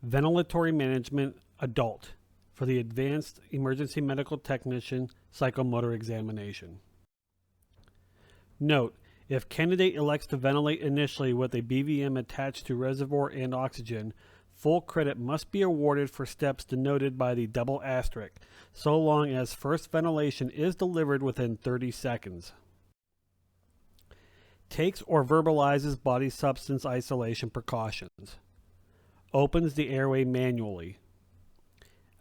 Ventilatory Management Adult for the Advanced Emergency Medical Technician Psychomotor Examination. Note: if candidate elects to ventilate initially with a BVM attached to reservoir and oxygen, full credit must be awarded for steps denoted by the double asterisk, so long as first ventilation is delivered within 30 seconds. Takes or verbalizes body substance isolation precautions. Opens the airway manually.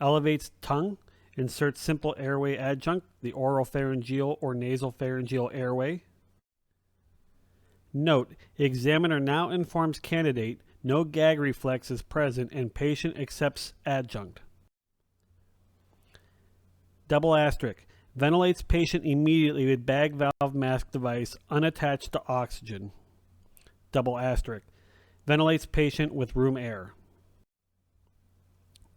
Elevates tongue. Inserts simple airway adjunct, the oropharyngeal or nasopharyngeal airway. Note: examiner now informs candidate no gag reflex is present and patient accepts adjunct. Double asterisk. Ventilates patient immediately with bag valve mask device unattached to oxygen. Double asterisk. Ventilates patient with room air.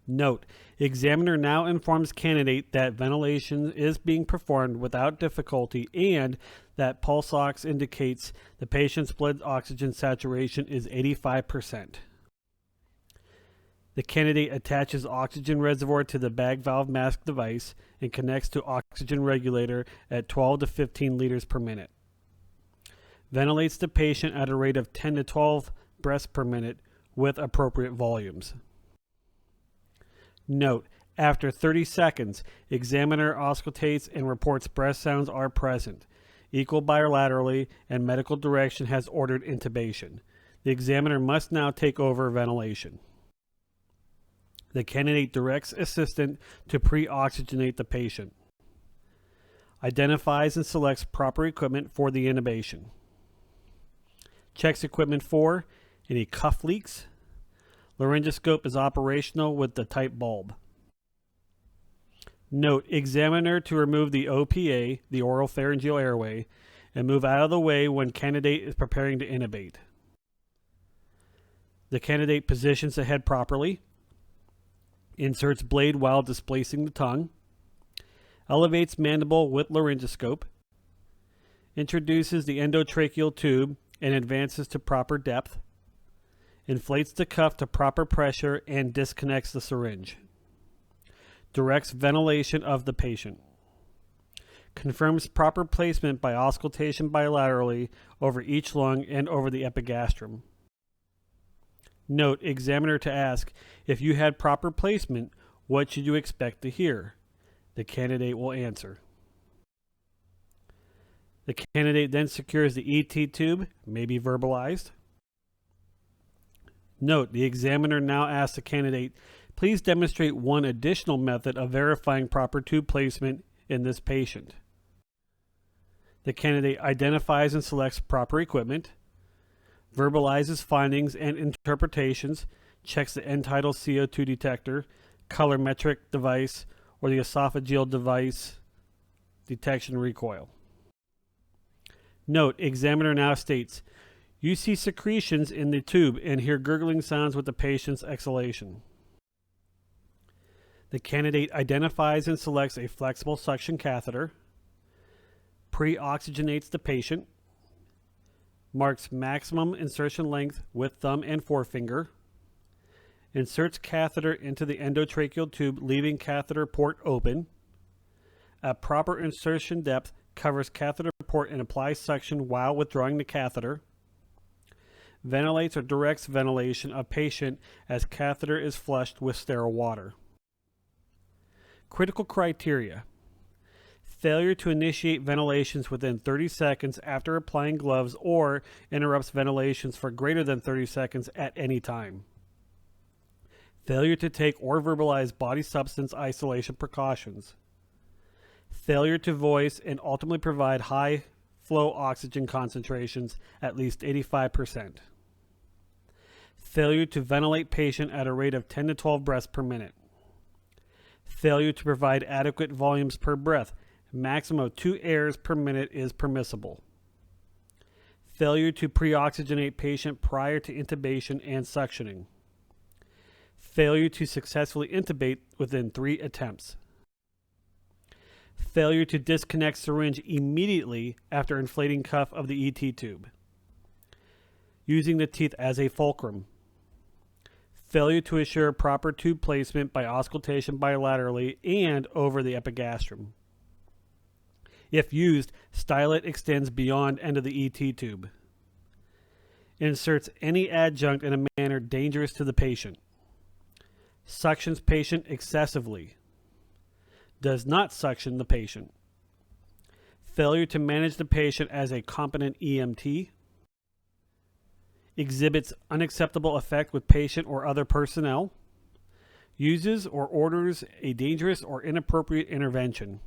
Note: examiner now informs candidate that ventilation is being performed without difficulty and that pulse ox indicates the patient's blood oxygen saturation is 85%. The candidate attaches oxygen reservoir to the bag valve mask device and connects to oxygen regulator at 12 to 15 liters per minute. Ventilates the patient at a rate of 10 to 12 breaths per minute with appropriate volumes. Note: after 30 seconds, examiner auscultates and reports breath sounds are present, equal bilaterally, and medical direction has ordered intubation. The examiner must now take over ventilation. The candidate directs assistant to pre-oxygenate the patient. Identifies and selects proper equipment for the intubation. Checks equipment for any cuff leaks. Laryngoscope is operational with the type bulb. Note: examiner to remove the OPA, the oropharyngeal airway, and move out of the way when candidate is preparing to intubate. The candidate positions the head properly. Inserts blade while displacing the tongue. Elevates mandible with laryngoscope. Introduces the endotracheal tube and advances to proper depth. Inflates the cuff to proper pressure and disconnects the syringe. Directs ventilation of the patient. Confirms proper placement by auscultation bilaterally over each lung and over the epigastrum. Note: examiner to ask, if you had proper placement, what should you expect to hear? The candidate will answer. The candidate then secures the ET tube, may be verbalized. Note: the examiner now asks the candidate, please demonstrate one additional method of verifying proper tube placement in this patient. The candidate identifies and selects proper equipment, verbalizes findings and interpretations, checks the end-tidal CO2 detector, colorimetric device, or the esophageal device detection recoil. Note: examiner now states, you see secretions in the tube and hear gurgling sounds with the patient's exhalation. The candidate identifies and selects a flexible suction catheter, pre-oxygenates the patient, marks maximum insertion length with thumb and forefinger, inserts catheter into the endotracheal tube, leaving catheter port open. At proper insertion depth, covers catheter port and applies suction while withdrawing the catheter. Ventilates or directs ventilation of patient as catheter is flushed with sterile water. Critical criteria: failure to initiate ventilations within 30 seconds after applying gloves or interrupts ventilations for greater than 30 seconds at any time. Failure to take or verbalize body substance isolation precautions. Failure to voice and ultimately provide high flow oxygen concentrations at least 85%. Failure to ventilate patient at a rate of 10 to 12 breaths per minute. Failure to provide adequate volumes per breath. Maximum of 2 airs per minute is permissible. Failure to pre-oxygenate patient prior to intubation and suctioning. Failure to successfully intubate within 3 attempts. Failure to disconnect syringe immediately after inflating cuff of the ET tube. Using the teeth as a fulcrum. Failure to assure proper tube placement by auscultation bilaterally and over the epigastrum. If used, stylet extends beyond end of the ET tube. Inserts any adjunct in a manner dangerous to the patient. Suctions patient excessively. Does not suction the patient. Failure to manage the patient as a competent EMT. Exhibits unacceptable effect with patient or other personnel. Uses or orders a dangerous or inappropriate intervention.